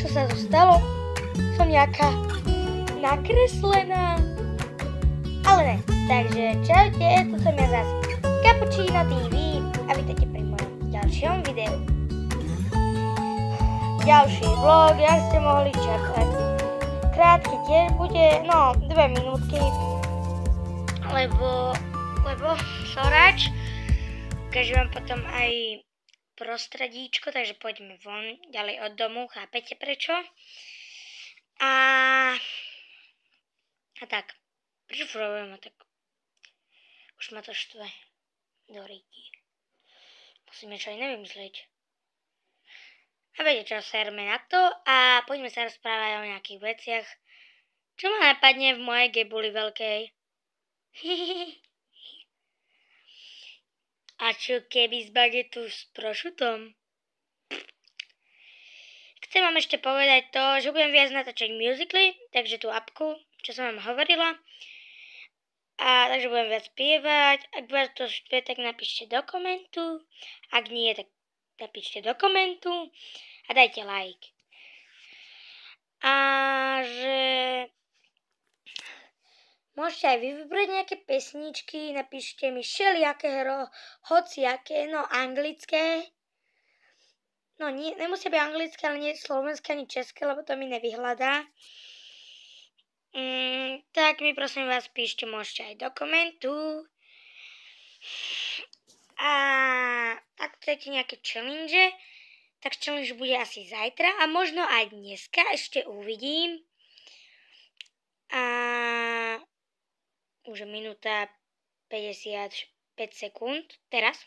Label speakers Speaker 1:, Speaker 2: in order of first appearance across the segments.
Speaker 1: čo sa to stalo? Som nejaká nakreslená. Ale ne, takže čaute, tu som ja zase Cappuccino TV a vítajte pri mojom ďalšom videu. Ďalší vlog, jak ste mohli čakať. Krátky tiež bude, 2 minútky, lebo sorač, ukážem vám potom aj prostredíčko, takže poďme von, ďalej od domu, chápete prečo? A tak, prečo furujeme tak? Už ma to štve do ríky. Musím niečo iné vymyslieť. A viete čo, serme na to a poďme sa rozprávať o nejakých veciach, čo ma napadne v mojej gebuli veľkej. A čo keby z bagetu s prošutom? Chcem vám ešte povedať to, že budem viac natáčať musically, takže tú apku, čo som vám hovorila. A takže budem viac spievať. Ak vás to štve, tak napíšte do komentu. Ak nie, tak napíšte do komentu a dajte like. A že môžete aj vy vybrať nejaké pesničky, napíšte mi všelijaké, hociaké, anglické. Nemusia byť anglické, ale nie slovenské ani české, lebo to mi nevyhľadá. Tak mi prosím vás píšte, môžete aj do komentu. A ak chcete nejaké challenge, tak challenge bude asi zajtra a možno aj dneska, ešte uvidím. A už minúta 55 sekúnd teraz.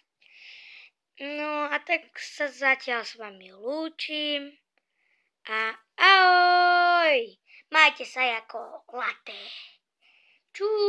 Speaker 1: No a tak sa zatiaľ s vami lúčim a ahoj! Majte sa ako latte. Čus!